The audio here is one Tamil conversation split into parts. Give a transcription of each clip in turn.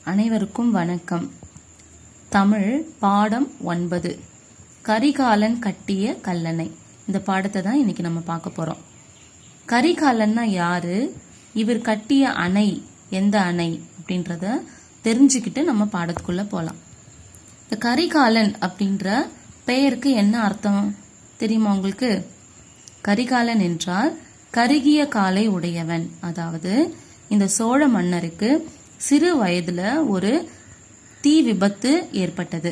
அனைவருக்கும் வணக்கம். தமிழ் பாடம் 9 கரிகாலன் கட்டிய கல்லணை. இந்த பாடத்தை தான் இன்னைக்கு நம்ம பார்க்க போறோம். கரிகாலன்னா யாரு, இவர் கட்டிய அணை எந்த அணை அப்படின்றத தெரிஞ்சுக்கிட்டு நம்ம பாடத்துக்குள்ள போலாம். இந்த கரிகாலன் அப்படின்ற பெயருக்கு என்ன அர்த்தம் தெரியுமா உங்களுக்கு? கரிகாலன் என்றால் கருகிய காலை உடையவன். அதாவது இந்த சோழ மன்னருக்கு சிறு வயதுல ஒரு தீ விபத்து ஏற்பட்டது.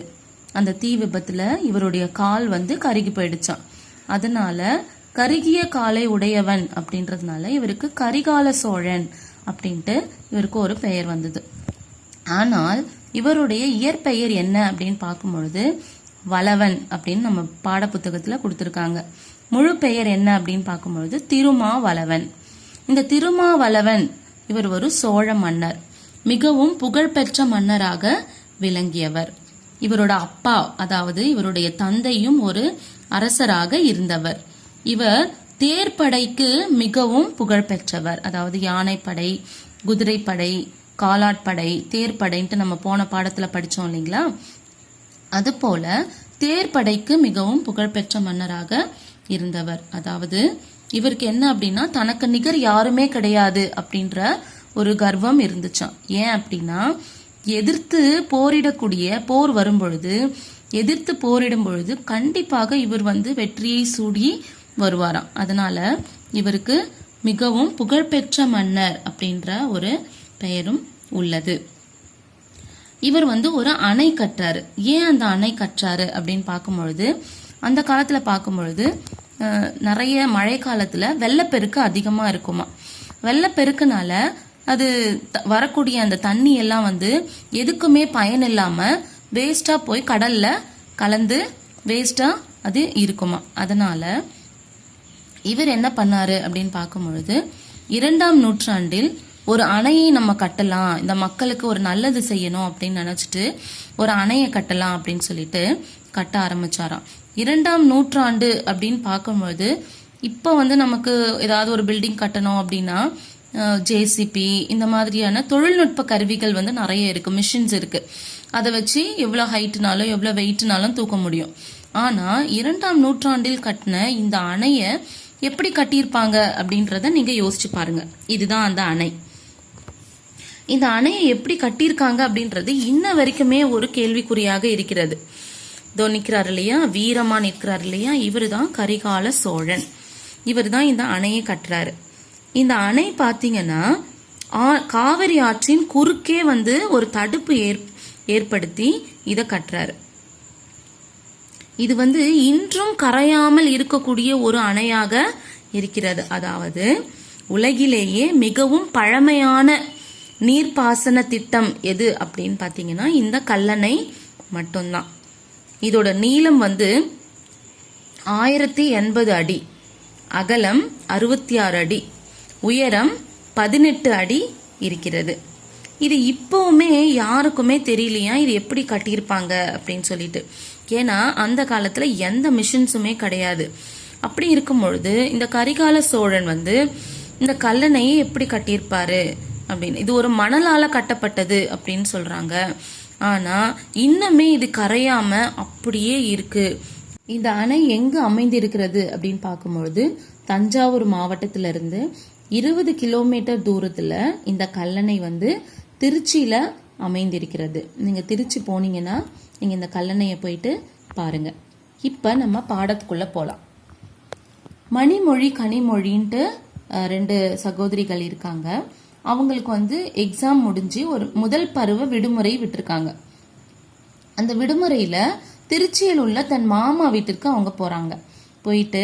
அந்த தீ விபத்துல இவருடைய கால் கருகி போயிடுச்சான். அதனால கருகிய காலை உடையவன் அப்படின்றதுனால இவருக்கு கரிகால சோழன் அப்படின்ட்டு இவருக்கு ஒரு பெயர் வந்தது. ஆனால் இவருடைய இயற்பெயர் என்ன அப்படின்னு பார்க்கும்பொழுது வளவன் அப்படின்னு நம்ம பாட புத்தகத்துல கொடுத்திருக்காங்க. முழு பெயர் என்ன அப்படின்னு பார்க்கும்பொழுது திருமாவளவன். இந்த திருமாவளவன் இவர் ஒரு சோழ மன்னர், மிகவும் புகழ்பெற்ற மன்னராக விளங்கியவர். இவரோட அப்பா அதாவது இவருடைய தந்தையும் ஒரு அரசராக இருந்தவர். இவர் தேர்ப்படைக்கு மிகவும் புகழ்பெற்றவர். அதாவது யானைப்படை, குதிரைப்படை, காலாட்படை, தேர்ப்படைன்ட்டு நம்ம போன பாடத்துல படிச்சோம் இல்லைங்களா? அது போல தேர்ப்படைக்கு மிகவும் புகழ்பெற்ற மன்னராக இருந்தவர். அதாவது இவருக்கு என்ன அப்படின்னா தனக்கு நிகர் யாருமே கிடையாது அப்படின்ற ஒரு கர்வம் இருந்துச்சான். ஏன் அப்படின்னா எதிர்த்து போரிடக்கூடிய போர் வரும்பொழுது, எதிர்த்து போரிடும் பொழுது கண்டிப்பாக இவர் வெற்றியை சூடி வருவாராம். அதனால இவருக்கு மிகவும் புகழ்பெற்ற மன்னர் அப்படின்ற ஒரு பெயரும் உள்ளது. இவர் ஒரு அணை கட்டுறாரு. ஏன் அந்த அணை கட்டுறாரு அப்படின்னு பார்க்கும்பொழுது, அந்த காலத்துல பார்க்கும்பொழுது நிறைய மழை காலத்துல வெள்ளப்பெருக்கு அதிகமா இருக்குமா. வெள்ளப்பெருக்குனால அது வரக்கூடிய அந்த தண்ணி எல்லாம் எதுக்குமே பயன் இல்லாம வேஸ்டா போய் கடல்ல கலந்து வேஸ்டா அது இருக்குமா. அதனால இவர் என்ன பண்ணாரு அப்படின்னு பார்க்கும் பொழுது 2ஆம் நூற்றாண்டில் ஒரு அணையை நம்ம கட்டலாம், இந்த மக்களுக்கு ஒரு நல்லது செய்யணும் அப்படின்னு நினைச்சிட்டு ஒரு அணையை கட்டலாம் அப்படின்னு சொல்லிட்டு கட்ட ஆரம்பிச்சாராம். 2ஆம் நூற்றாண்டு அப்படின்னு பார்க்கும்பொழுது இப்ப நமக்கு ஏதாவது ஒரு பில்டிங் கட்டணும் அப்படின்னா ஜேசிபி இந்த மாதிரியான தொழில்நுட்ப கருவிகள் நிறைய இருக்கு, மிஷின்ஸ் இருக்கு. அதை வச்சு எவ்வளவு ஹைட்னாலும் எவ்வளவு வெயிட்னாலும் தூக்க முடியும். ஆனா 2ஆம் நூற்றாண்டில் கட்டின இந்த அணைய எப்படி கட்டியிருப்பாங்க அப்படின்றத நீங்க யோசிச்சு பாருங்க. இதுதான் அந்த அணை. இந்த அணையை எப்படி கட்டியிருக்காங்க அப்படின்றது இன்ன வரைக்குமே ஒரு கேள்விக்குறியாக இருக்கிறது. இதோ நிற்கிறார் இல்லையா, வீரமா நிற்கிறார் இல்லையா, இவரு தான் கரிகால சோழன். இவர் தான் இந்த அணையை கட்டுறாரு. இந்த அணை பாத்தீங்கன்னா காவிரி ஆற்றின் குறுக்கே ஒரு தடுப்பு ஏற்படுத்தி இத கட்டுறாரு. இது இன்றும் கரையாமல் இருக்கக்கூடிய ஒரு அணையாக இருக்கிறது. அதாவது உலகிலேயே மிகவும் பழமையான நீர்ப்பாசன திட்டம் எது அப்படின்னு பாத்தீங்கன்னா இந்த கல்லணை மட்டும்தான். இதோட நீளம் 1080 அடி, அகலம் 66 அடி, உயரம் 18 அடி இருக்கிறது. இது இப்பவுமே யாருக்குமே தெரியலையா இது எப்படி கட்டியிருப்பாங்க அப்படின்னு சொல்லிட்டு. ஏன்னா அந்த காலத்துல எந்த மிஷின்ஸுமே கிடையாது. அப்படி இருக்கும் பொழுது இந்த கரிகால சோழன் இந்த கல்லணையை எப்படி கட்டியிருப்பாரு அப்படின்னு, இது ஒரு மணலால கட்டப்பட்டது அப்படின்னு சொல்றாங்க. ஆனா இன்னுமே இது கரையாம அப்படியே இருக்கு. இந்த அணை எங்கு அமைந்திருக்கிறது அப்படின்னு பார்க்கும்பொழுது தஞ்சாவூர் மாவட்டத்திலிருந்து 20 கிலோமீட்டர் தூரத்துல இந்த கல்லணை திருச்சியில அமைந்திருக்கிறது. நீங்க திருச்சி போனீங்கன்னா நீங்க இந்த கல்லணையை போயிட்டு பாருங்க. இப்ப நம்ம பாடத்துக்குள்ள போலாம். மணிமொழி கனிமொழின்ட்டு 2 சகோதரிகள் இருக்காங்க. அவங்களுக்கு எக்ஸாம் முடிஞ்சு ஒரு முதல் பருவ விடுமுறை விட்டுருக்காங்க. அந்த விடுமுறையில திருச்சியில் உள்ள தன் மாமா வீட்டிற்கு அவங்க போறாங்க. போயிட்டு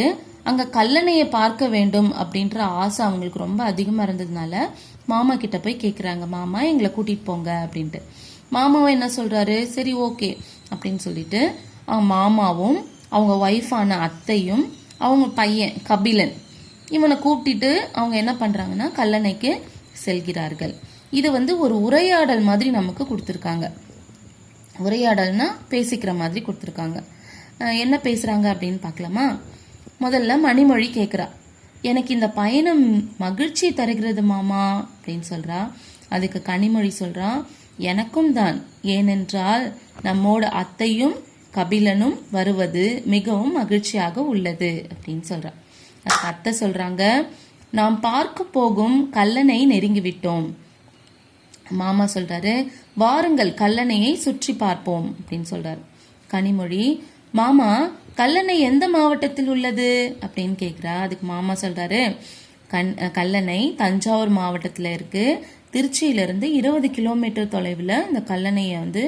அங்க கல்லணையை பார்க்க வேண்டும் அப்படின்ற ஆசை அவங்களுக்கு ரொம்ப அதிகமா இருந்ததுனால மாமா கிட்ட போய் கேக்குறாங்க, மாமா எங்களை கூட்டிட்டு போங்க அப்படின்ட்டு. மாமாவும் என்ன சொல்றாரு, சரி ஓகே அப்படின்னு சொல்லிட்டு அவங்க மாமாவும் அவங்க ஒய்ஃபான அத்தையும் அவங்க பையன் கபிலன் இவனை கூப்பிட்டு அவங்க என்ன பண்றாங்கன்னா கல்லணைக்கு செல்கிறார்கள். இது ஒரு உரையாடல் மாதிரி நமக்கு கொடுத்துருக்காங்க. உரையாடல்னா பேசிக்கிற மாதிரி கொடுத்துருக்காங்க. என்ன பேசுறாங்க அப்படின்னு பார்க்கலாமா? முதல்ல மணிமொழி கேக்குறா, எனக்கு இந்த பயணம் மகிழ்ச்சி தருகிறது மாமா அப்படின்னு சொல்றா. அதுக்கு கனிமொழி சொல்றா, எனக்கும் தான். ஏனென்றால் நம்மோட அத்தையும் கபிலனும் வருவது மிகவும் மகிழ்ச்சியாக உள்ளது அப்படின்னு சொல்றான். அதுக்கு அத்தை சொல்றாங்க, நாம் பார்க்க போகும் கல்லணை நெருங்கிவிட்டோம். மாமா சொல்றாரு, வாருங்கள் கல்லணையை சுற்றி பார்ப்போம் அப்படின்னு சொல்றாரு. கனிமொழி, மாமா கல்லணை எந்த மாவட்டத்தில் உள்ளது அப்படின்னு கேக்குறா. அதுக்கு மாமா சொல்றாரு, கல்லணை தஞ்சாவூர் மாவட்டத்துல இருக்கு. திருச்சியிலிருந்து 20 கிலோமீட்டர் தொலைவில் இந்த கல்லணையை வந்து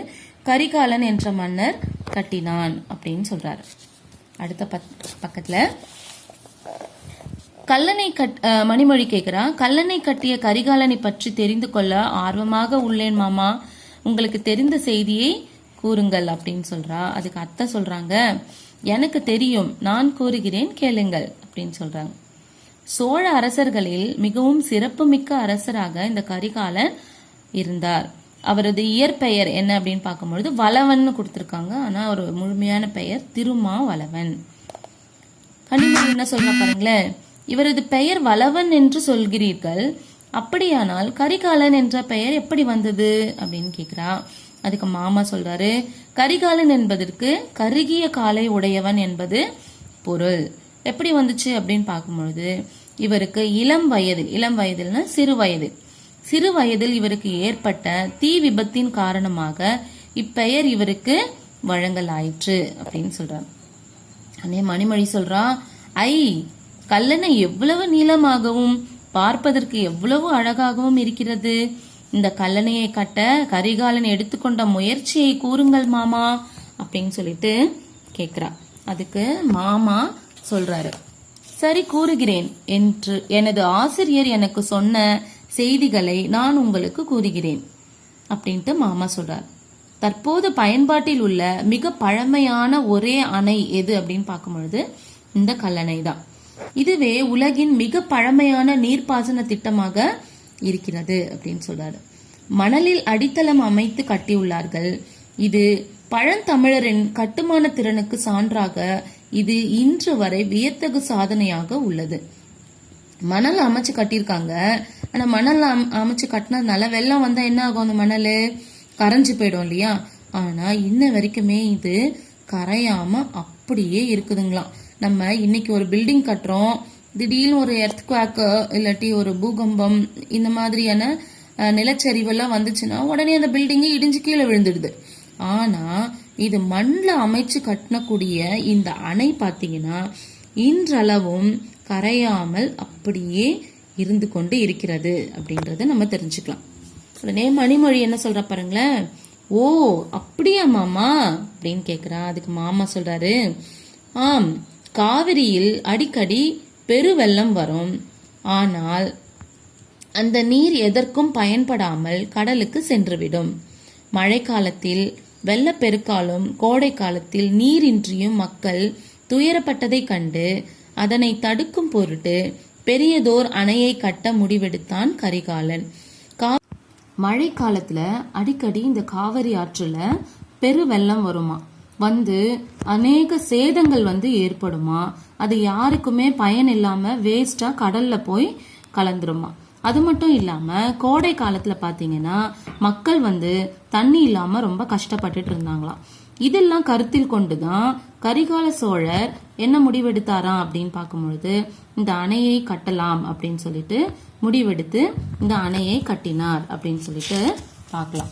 கரிகாலன் என்ற மன்னர் கட்டினான் அப்படின்னு சொல்றாரு. அடுத்த பக்கத்துல கல்லணை மணிமொழி கேக்குறா, கல்லணை கட்டிய கரிகாலனை பற்றி தெரிந்து கொள்ள ஆர்வமாக உள்ளேன் மாமா, உங்களுக்கு தெரிந்த செய்தியை கூறுங்கள் அப்படின்னு சொல்றா. அதுக்கு அத்தை சொல்றாங்க, எனக்கு தெரியும், நான் கூறுகிறேன் கேளுங்கள் அப்படின்னு சொல்றாங்க. சோழ அரசர்களில் மிகவும் சிறப்புமிக்க அரசராக இந்த கரிகாலன் இருந்தார். அவரது இயற்பெயர் என்ன அப்படின்னு பார்க்கும்பொழுது வளவன் கொடுத்திருக்காங்க. ஆனா ஒரு முழுமையான பெயர் திருமாவளவன். கனிமொழி என்ன சொல்றா பாருங்களேன், இவரது பெயர் வளவன் என்று சொல்கிறீர்கள், அப்படியானால் கரிகாலன் என்ற பெயர் எப்படி வந்தது அப்படின்னு கேக்குறா. அதுக்கு மாமா சொல்றாரு, கரிகாலன் என்பதற்கு கருகிய காலை உடையவன் என்பது பொருள். எப்படி வந்துச்சு அப்படின்னு பார்க்கும்பொழுது இவருக்கு இளம் வயதில்னா சிறு வயதில் இவருக்கு ஏற்பட்ட தீ விபத்தின் காரணமாக இப்பெயர் இவருக்கு வழங்கலாயிற்று அப்படின்னு சொல்றார். அண்ணே மணிமொழி சொல்றா, கல்லணை எவ்வளவு நீளமாகவும் பார்ப்பதற்கு எவ்வளவு அழகாகவும் இருக்கிறது. இந்த கல்லணையை கட்ட கரிகாலன் எடுத்துக்கொண்ட முயற்சியை கூறுங்கள் மாமா அப்படின்னு சொல்லிட்டு கேக்குறா. அதுக்கு மாமா சொல்றாரு, சரி கூறுகிறேன் என்று எனது ஆசிரியர் எனக்கு சொன்ன செய்திகளை நான் உங்களுக்கு கூறுகிறேன் அப்படின்ட்டு மாமா சொல்றார். தற்போது பயன்பாட்டில் உள்ள மிக பழமையான ஒரே அணை எது அப்படின்னு பார்க்கும்பொழுது இந்த கல்லணை தான். இதுவே உலகின் மிக பழமையான நீர்ப்பாசன திட்டமாக இருக்கிறது அப்படின்னு சொல்றாரு. மணலில் அடித்தளம் அமைத்து கட்டியுள்ளார்கள். இது பழந்தமிழரின் கட்டுமான திறனுக்கு சான்றாக இது இன்று வரை வியத்தகு சாதனையாக உள்ளது. மணல் அமைச்சு கட்டியிருக்காங்க. ஆனா மணல் அமைச்சு கட்டினதுனால வெள்ளம் வந்தா என்ன ஆகும், அந்த மணல் கரைஞ்சு போயிடும் இல்லையா. ஆனா இன்ன வரைக்குமே இது கரையாம அப்படியே இருக்குதுங்களாம். நம்ம இன்னைக்கு ஒரு பில்டிங் கட்டுறோம், திடீர்னு ஒரு எர்த்குவாக்கு இல்லாட்டி ஒரு பூகம்பம் இந்த மாதிரியான நிலச்சரிவெல்லாம் வந்துச்சுன்னா உடனே அந்த பில்டிங்கு இடிஞ்சு கீழே விழுந்துடுது. ஆனா இது மண்ணில் அமைச்சு கட்டக்கூடிய இந்த அணை பாத்தீங்கன்னா இன்றளவும் கரையாமல் அப்படியே இருந்து கொண்டு இருக்கிறது அப்படின்றத நம்ம தெரிஞ்சுக்கலாம். உடனே மணிமொழி என்ன சொல்ற பாருங்களேன், ஓ அப்படியா மாமா அப்படின்னு கேக்குறா. அதுக்கு மாமா சொல்றாரு, ஆம், காவிரியில் அடிக்கடி பெருவெள்ளம் வரும். ஆனால் அந்த நீர் எதற்கும் பயன்படாமல் கடலுக்கு சென்றுவிடும். மழை காலத்தில் வெள்ளப்பெருக்காலும் கோடை காலத்தில் நீரின்றியும் மக்கள் துயரப்பட்டதை கண்டு அதனை தடுக்கும் பொருட்டு பெரியதோர் அணையை கட்ட முடிவெடுத்தான் கரிகாலன். மழை காலத்துல அடிக்கடி இந்த காவிரி ஆற்றுல பெருவெள்ளம் வருமா, வந்து அநேக சேதங்கள் ஏற்படுமா. அது யாருக்குமே பயன் இல்லாம வேஸ்டா கடல்ல போய் கலந்துருமா. அது மட்டும் இல்லாம கோடை காலத்துல பாத்தீங்கன்னா மக்கள் தண்ணி இல்லாம ரொம்ப கஷ்டப்பட்டுட்டு இருந்தாங்களாம். இதெல்லாம் கருத்தில் கொண்டுதான் கரிகால சோழர் என்ன முடிவெடுத்தாராம் அப்படின்னு பார்க்கும்பொழுது இந்த அணையை கட்டலாம் அப்படின்னு சொல்லிட்டு முடிவெடுத்து இந்த அணையை கட்டினார் அப்படின்னு சொல்லிட்டு பார்க்கலாம்.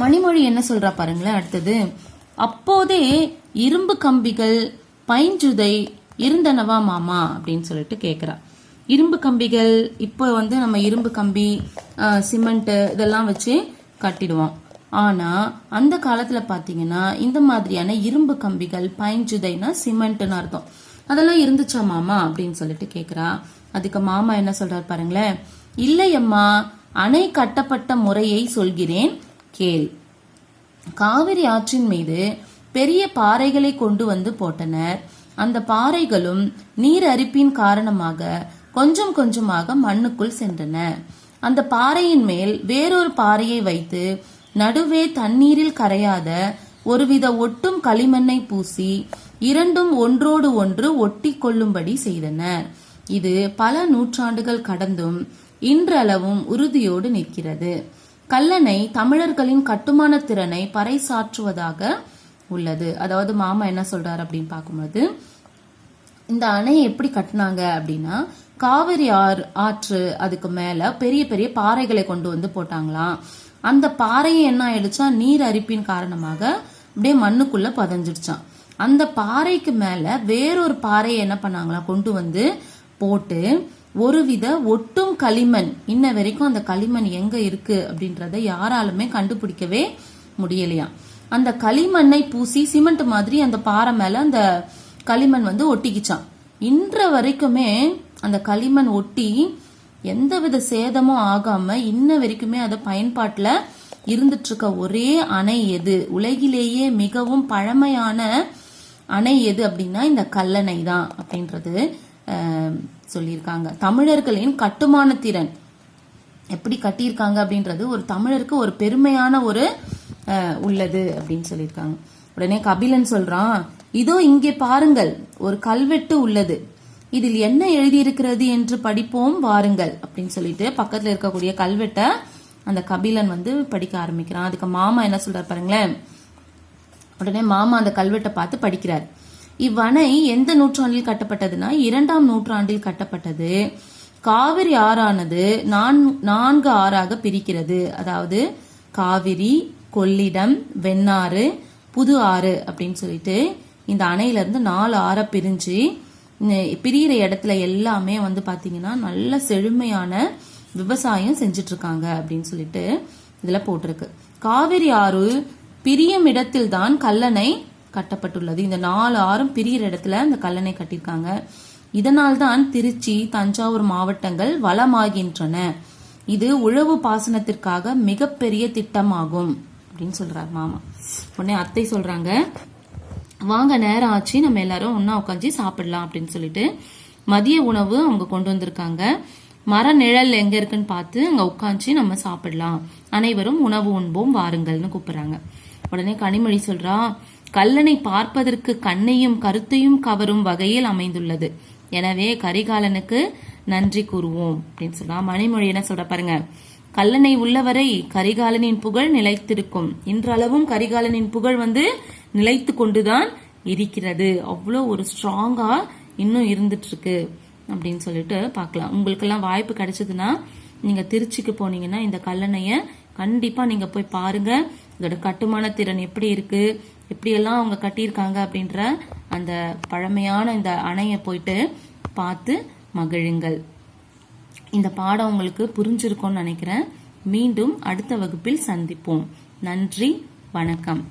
மணிமொழி என்ன சொல்றா பாருங்களேன். அடுத்தது, அப்போதே இரும்பு கம்பிகள் பைஞ்சுதை இருந்தனவா மாமா அப்படின்னு சொல்லிட்டு கேக்குறா. இரும்பு கம்பிகள் இப்போ நம்ம இரும்பு கம்பி சிமெண்ட் இதெல்லாம் வச்சு கட்டிடுவோம். ஆனா அந்த காலத்துல பாத்தீங்கன்னா இந்த மாதிரியான இரும்பு கம்பிகள் பைஞ்சுதைனா சிமெண்ட்னு அர்த்தம், அதெல்லாம் இருந்துச்சா மாமா அப்படின்னு சொல்லிட்டு கேக்குறா. அதுக்கு மாமா என்ன சொல்றாரு பாருங்களேன், இல்லையம்மா, அணை கட்டப்பட்ட முறையை சொல்கிறேன் கேள். காவிரி ஆற்றின் மீது பெரிய பாறைகளை கொண்டு போட்டனர். அந்த பாறைகளும் நீர் அரிப்பின் காரணமாக கொஞ்சம் கொஞ்சமாக மண்ணுக்குள் சென்றன. அந்த பாறையின் மேல் வேறொரு பாறையை வைத்து நடுவே தண்ணீரில் கரையாத ஒருவித ஒட்டும் களிமண்ணை பூசி இரண்டும் ஒன்றோடு ஒன்று ஒட்டி கொள்ளும்படி செய்தனர். இது பல நூற்றாண்டுகள் கடந்தும் இன்றளவும் உறுதியோடு நிற்கிறது. கல்லணை தமிழர்களின் கட்டுமான திறனை பறைசாற்றுவதாக உள்ளது. அதாவது மாமா என்ன சொல்றாரு அப்படின்னு பார்க்கும்போது, இந்த அணையை எப்படி கட்டினாங்க அப்படின்னா, காவிரி ஆற்று அதுக்கு மேல பெரிய பெரிய பாறைகளை கொண்டு வந்து போட்டாங்களாம். அந்த பாறையை என்ன ஆயிடுச்சா, நீர் அரிப்பின் காரணமாக அப்படியே மண்ணுக்குள்ள பதஞ்சிடுச்சான். அந்த பாறைக்கு மேல வேறொரு பாறையை என்ன பண்ணாங்களாம், கொண்டு வந்து போட்டு ஒருவித ஒட்டும் களிமண், இன்ன வரைக்கும் அந்த களிமண் எங்க இருக்கு அப்படின்றத யாராலுமே கண்டுபிடிக்கவே முடியலையா. அந்த களிமண்ணை பூசி சிமெண்ட் மாதிரி அந்த பாறை மேல அந்த களிமண் வந்து ஒட்டிக்கிச்சான். இன்ற வரைக்குமே அந்த களிமண் ஒட்டி எந்தவித சேதமும் ஆகாம இன்ன வரைக்குமே அதை பயன்பாட்டுல இருந்துட்டு இருக்க ஒரே அணை எது, உலகிலேயே மிகவும் பழமையான அணை எது அப்படின்னா இந்த கல்லணை தான் அப்படின்றது சொல்லியிருக்காங்க. தமிழர்களின் கட்டுமான திறன் எப்படி கட்டியிருக்காங்க அப்படின்றது ஒரு தமிழருக்கு ஒரு பெருமையான ஒரு உள்ளது அப்படின்னு சொல்லியிருக்காங்க. உடனே கபிலன் சொல்றான், இதோ இங்கே பாருங்கள், ஒரு கல்வெட்டு உள்ளது, இதில் என்ன எழுதியிருக்கிறது என்று படிப்போம் வாருங்கள் அப்படின்னு சொல்லிட்டு பக்கத்துல இருக்கக்கூடிய கல்வெட்டை அந்த கபிலன் வந்து படிக்க ஆரம்பிக்கிறான். அதுக்கு மாமா என்ன சொல்றாரு பாருங்களேன். உடனே மாமா அந்த கல்வெட்டை பார்த்து படிக்கிறார். இவ்வணை எந்த நூற்றாண்டில் கட்டப்பட்டதுன்னா 2ஆம் நூற்றாண்டில் கட்டப்பட்டது. காவிரி ஆறானது 4 ஆறாக பிரிக்கிறது. அதாவது காவிரி, கொள்ளிடம், வெண்ணாறு, புது ஆறு அப்படின்னு சொல்லிட்டு இந்த அணையில இருந்து 4 ஆறை பிரிஞ்சு பிரியிற இடத்துல எல்லாமே வந்து பாத்தீங்கன்னா நல்ல செழுமையான விவசாயம் செஞ்சுட்டு இருக்காங்க அப்படின்னு சொல்லிட்டு இதுல போட்டிருக்கு. காவிரி ஆறு பிரியும் இடத்தில் தான் கல்லணை கட்டப்பட்டுள்ளது. இந்த 4 ஆறும் பிரியிற இடத்துல இந்த கல்லணை கட்டியிருக்காங்க. இதனால்தான் திருச்சி, தஞ்சாவூர் மாவட்டங்கள் வளமாகின்றன. இது உழவு பாசனத்திற்காக மிகப்பெரிய திட்டமாகும் அப்படின்னு சொல்றாரு மாமா. உடனே அத்தை சொல்றாங்க, வாங்க நேரம் ஆச்சு, நம்ம எல்லாரும் ஒன்னா உட்காந்து சாப்பிடலாம் அப்படின்னு சொல்லிட்டு மதிய உணவு அவங்க கொண்டு வந்திருக்காங்க. மர நிழல் எங்க இருக்குன்னு பார்த்து அங்க உட்காந்து நம்ம சாப்பிடலாம், அனைவரும் உணவு உண்போம் வாருங்கள்னு கூப்பிடுறாங்க. உடனே கனிமொழி சொல்றா, கல்லணை பார்ப்பதற்கு கண்ணையும் கருத்தையும் கவரும் வகையில் அமைந்துள்ளது, எனவே கரிகாலனுக்கு நன்றி கூறுவோம் அப்படின்னு சொல்றா. மணிமொழி என்ன சொல்ற பாருங்க, கல்லணை உள்ளவரை கரிகாலனின் புகழ் நிலைத்திருக்கும், இன்றளவும் கரிகாலனின் புகழ் வந்து நிலைத்து கொண்டுதான் இருக்கிறது, அவ்வளோ ஒரு ஸ்ட்ராங்கா இன்னும் இருந்துட்டு இருக்கு அப்படின்னு சொல்லிட்டு பார்க்கலாம். உங்களுக்கு எல்லாம் வாய்ப்பு கிடைச்சதுன்னா நீங்க திருச்சிக்கு போனீங்கன்னா இந்த கல்லணைய கண்டிப்பா நீங்க போய் பாருங்க. இதோட கட்டுமான திறன் எப்படி இருக்கு, எப்படியெல்லாம் அவங்க கட்டியிருக்காங்க அப்படின்ற அந்த பழமையான இந்த அணையை போயிட்டு பார்த்து மகிழுங்கள். இந்த பாடம் உங்களுக்கு புரிஞ்சிருக்கும்னு நினைக்கிறேன். மீண்டும் அடுத்த வகுப்பில் சந்திப்போம். நன்றி, வணக்கம்.